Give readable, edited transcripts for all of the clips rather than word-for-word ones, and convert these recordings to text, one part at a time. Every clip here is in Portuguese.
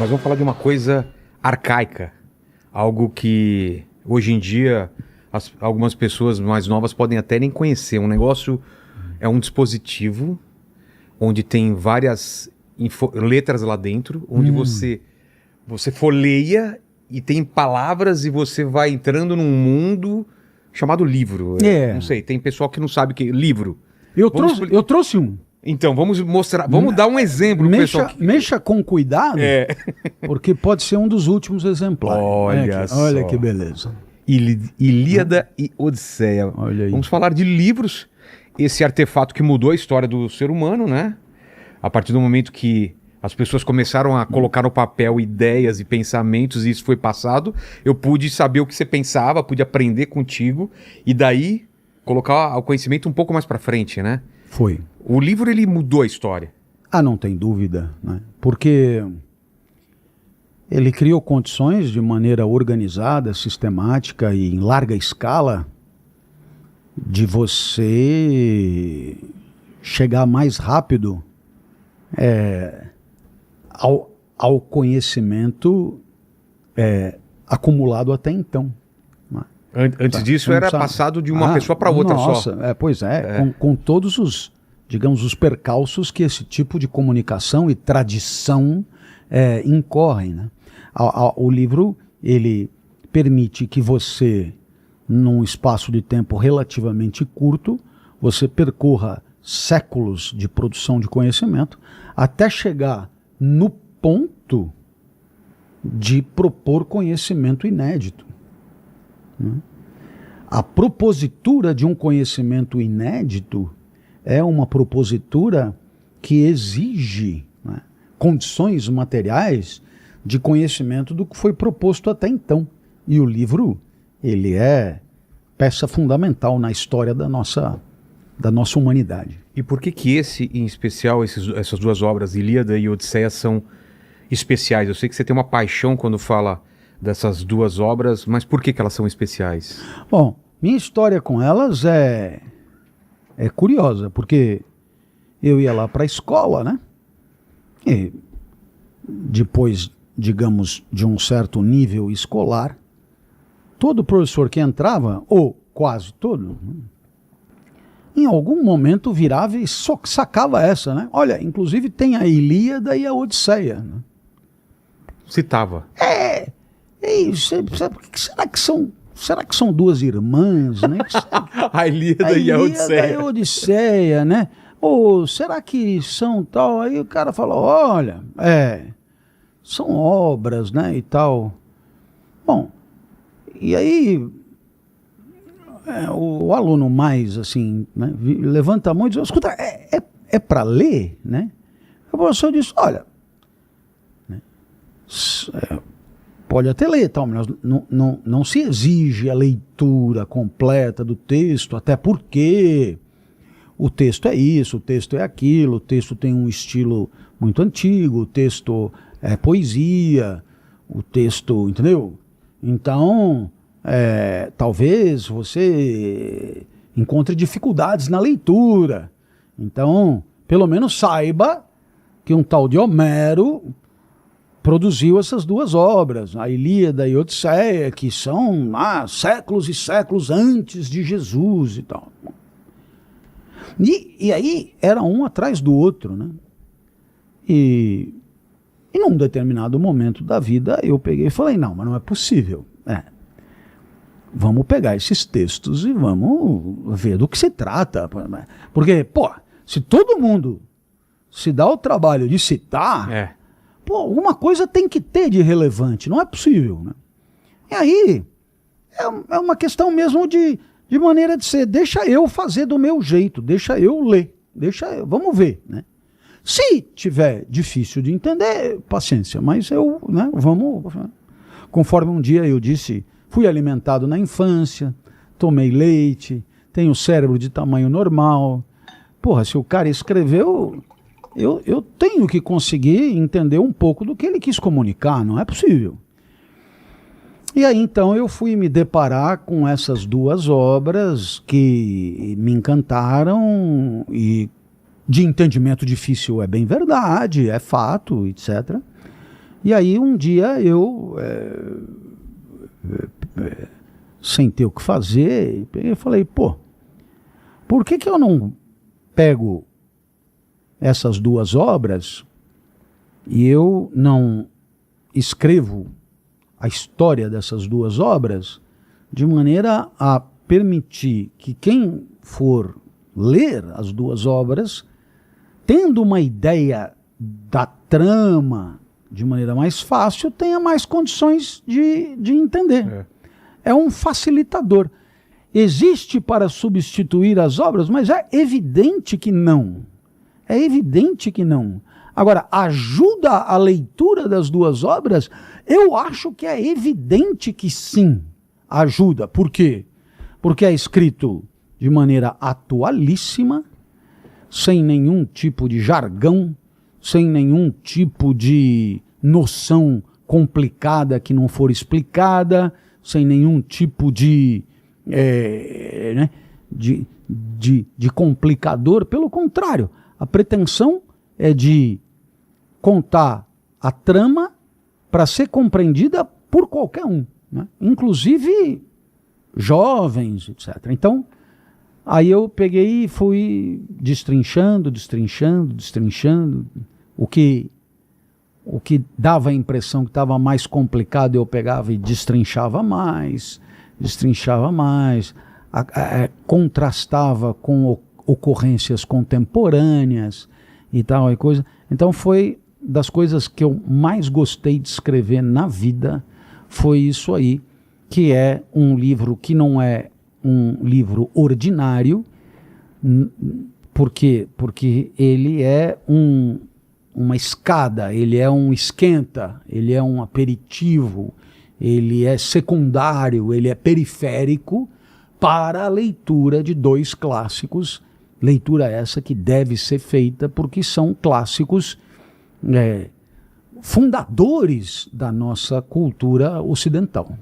Mas vamos falar de uma coisa arcaica. Algo que hoje em dia algumas pessoas mais novas podem até nem conhecer. Um negócio é um dispositivo onde tem várias letras lá dentro, onde você folheia e tem palavras e você vai entrando num mundo chamado livro. Não sei, tem pessoal que não sabe o que é livro. Eu trouxe um. Então, vamos mostrar, vamos dar um exemplo pro pessoal. Mexa com cuidado, porque pode ser um dos últimos exemplares. Olha que beleza. Ilíada e Odisseia. Olha aí. Vamos falar de livros, esse artefato que mudou a história do ser humano, né? A partir do momento que as pessoas começaram a colocar no papel ideias e pensamentos e isso foi passado, eu pude saber o que você pensava, pude aprender contigo e daí colocar o conhecimento um pouco mais para frente, né? Foi. O livro, ele mudou a história. Ah, não tem dúvida, né? Porque ele criou condições de maneira organizada, sistemática e em larga escala de você chegar mais rápido ao conhecimento acumulado até então. Antes disso era passado de uma pessoa para outra só. Pois é. Com todos os, digamos, os percalços que esse tipo de comunicação e tradição incorrem, né? O livro, ele permite que você, num espaço de tempo relativamente curto, você percorra séculos de produção de conhecimento até chegar no ponto de propor conhecimento inédito. A propositura de um conhecimento inédito é uma propositura que exige, né, condições materiais de conhecimento do que foi proposto até então. E o livro, ele é peça fundamental na história da nossa humanidade. E por que esse, em especial, essas duas obras, Ilíada e Odisseia, são especiais? Eu sei que você tem uma paixão quando fala dessas duas obras, mas por que elas são especiais? Bom, minha história com elas é curiosa, porque eu ia lá para a escola, né? E depois, digamos, de um certo nível escolar, todo professor que entrava, ou quase todo, em algum momento virava e sacava essa, né? Olha, inclusive tem a Ilíada e a Odisseia, né? Citava. Será que são duas irmãs, né? A Ilíada e a Odisseia. E a Odisseia, né? Ou será que são tal? Aí o cara falou, olha, são obras, né, e tal. Bom, e aí o aluno mais, assim, né, levanta a mão e diz, escuta, é para ler, né? O professor disse, olha, né, pode até ler, tal, mas não se exige a leitura completa do texto, até porque o texto é isso, o texto é aquilo, o texto tem um estilo muito antigo, o texto é poesia, o texto, entendeu? Então, talvez você encontre dificuldades na leitura. Então, pelo menos saiba que um tal de Homero produziu essas duas obras, a Ilíada e a Odisseia, que são séculos e séculos antes de Jesus e tal. E aí era um atrás do outro, né? E num determinado momento da vida eu peguei e falei, não, mas não é possível. Vamos pegar esses textos e vamos ver do que se trata. Porque, se todo mundo se dá o trabalho de citar, alguma coisa tem que ter de relevante, não é possível, né? E aí é uma questão mesmo de maneira de ser, deixa eu fazer do meu jeito, deixa eu ler, vamos ver, né? Se tiver difícil de entender, paciência, mas conforme um dia eu disse, fui alimentado na infância, tomei leite, tenho cérebro de tamanho normal. Se o cara escreveu, eu tenho que conseguir entender um pouco do que ele quis comunicar, não é possível. E aí então eu fui me deparar com essas duas obras que me encantaram e de entendimento difícil é bem verdade, é fato, etc. E aí um dia eu, sem ter o que fazer, peguei e falei, pô, por que eu não pego essas duas obras e eu não escrevo a história dessas duas obras de maneira a permitir que quem for ler as duas obras, tendo uma ideia da trama de maneira mais fácil, tenha mais condições de entender. É um facilitador. Existe para substituir as obras, mas é evidente que não. É evidente que não. Agora, ajuda a leitura das duas obras? Eu acho que é evidente que sim, ajuda. Por quê? Porque é escrito de maneira atualíssima, sem nenhum tipo de jargão, sem nenhum tipo de noção complicada que não for explicada, sem nenhum tipo de complicador. Pelo contrário, a pretensão é de contar a trama para ser compreendida por qualquer um, né? Inclusive jovens, etc. Então, aí eu peguei e fui destrinchando, o que dava a impressão que estava mais complicado, eu pegava e destrinchava mais, contrastava com ocorrências contemporâneas e tal e coisa. Então foi das coisas que eu mais gostei de escrever na vida, foi isso aí, que é um livro que não é um livro ordinário, porque ele é uma escada, ele é um esquenta, ele é um aperitivo, ele é secundário, ele é periférico para a leitura de dois clássicos, leitura essa que deve ser feita porque são clássicos fundadores da nossa cultura ocidental.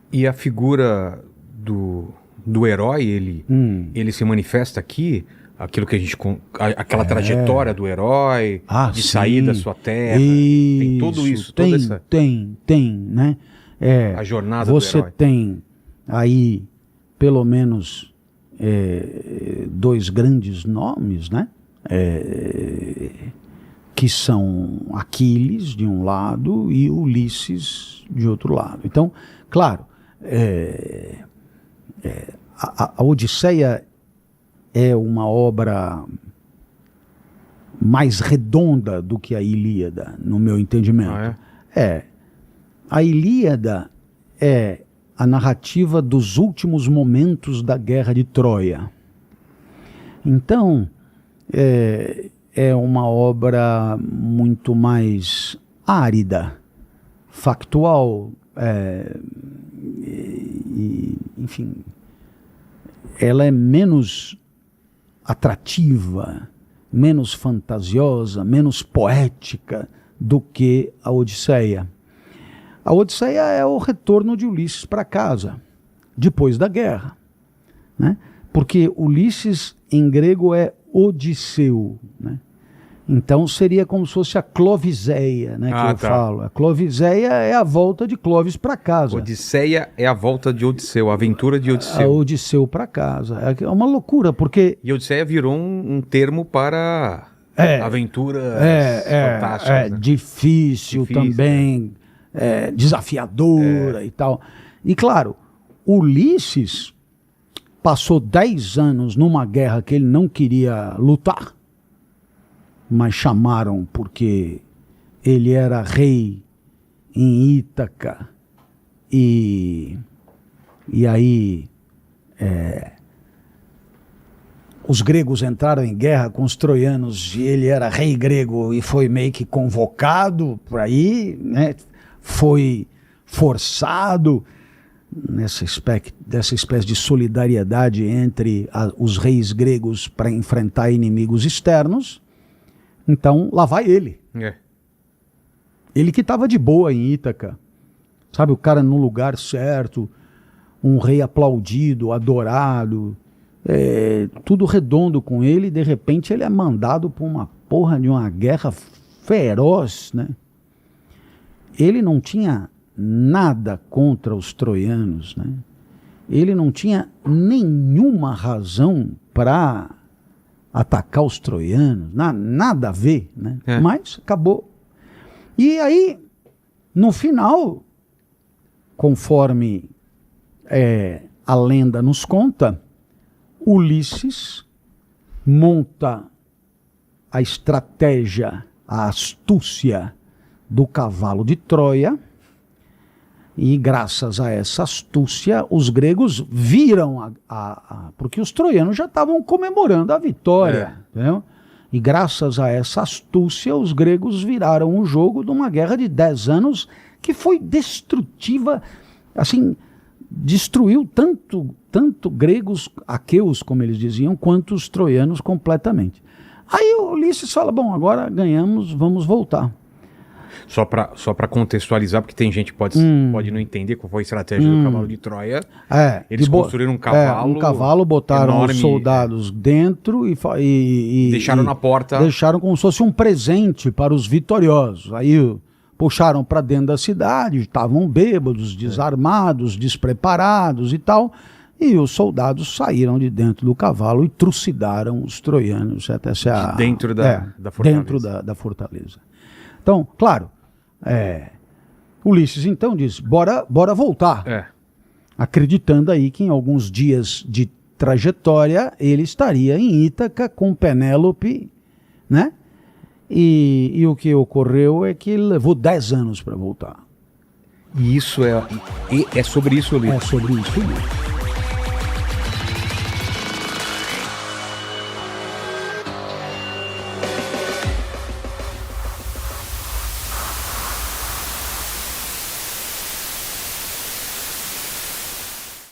E a figura do herói, ele se manifesta aqui, aquilo que a gente, aquela trajetória do herói, de sair da sua terra, isso, tem tudo isso, tem, né? A jornada do herói. Você tem aí pelo menos dois grandes nomes, né? Que são Aquiles de um lado e Ulisses de outro lado. Então, claro, a Odisseia é uma obra mais redonda do que a Ilíada, no meu entendimento. A Ilíada é a narrativa dos últimos momentos da Guerra de Troia. Então, é uma obra muito mais árida, factual, enfim, ela é menos atrativa, menos fantasiosa, menos poética do que a Odisseia. A Odisseia é o retorno de Ulisses para casa, depois da guerra, né? Porque Ulisses em grego é Odisseu, né? Então seria como se fosse a Cloviséia, né, que eu falo. A Cloviséia é a volta de Clovis para casa. Odisseia é a volta de Odisseu, a aventura de Odisseu. A Odisseu para casa. É uma loucura, porque... E Odisseia virou um termo para aventuras fantásticas. Né? Difícil também, desafiadora e tal. E claro, Ulisses passou 10 anos numa guerra que ele não queria lutar, mas chamaram porque ele era rei em Ítaca e aí os gregos entraram em guerra com os troianos e ele era rei grego e foi meio que convocado para ir, né? Foi forçado dessa espécie de solidariedade entre os reis gregos para enfrentar inimigos externos. Então, lá vai ele. Ele que estava de boa em Ítaca. Sabe, o cara no lugar certo, um rei aplaudido, adorado, tudo redondo com ele, e de repente ele é mandado para uma porra de uma guerra feroz, né? ele não tinha nada contra os troianos, né? Ele não tinha nenhuma razão para atacar os troianos, nada a ver, né? Mas acabou. E aí, no final, conforme a lenda nos conta, Ulisses monta a estratégia, a astúcia do cavalo de Troia, e graças a essa astúcia, os gregos viram, porque os troianos já estavam comemorando a vitória, entendeu? E graças a essa astúcia, os gregos viraram o jogo de uma guerra de 10 anos que foi destrutiva, assim, destruiu tanto gregos, aqueus, como eles diziam, quanto os troianos completamente. Aí o Ulisses fala, bom, agora ganhamos, vamos voltar. Só para contextualizar, porque tem gente que pode não entender qual foi a estratégia do cavalo de Troia. Eles construíram um cavalo. Um cavalo, botaram enorme, os soldados dentro e deixaram na porta. Deixaram como se fosse um presente para os vitoriosos. Aí puxaram para dentro da cidade, estavam bêbados, desarmados, despreparados e tal. E os soldados saíram de dentro do cavalo e trucidaram os troianos até dentro da fortaleza. Dentro da fortaleza. Então, claro, Ulisses então diz, bora voltar. Acreditando aí que em alguns dias de trajetória ele estaria em Ítaca com Penélope, né? E o que ocorreu é que ele levou 10 anos para voltar. E isso é sobre isso, Ulisses? É sobre isso, Ulisses.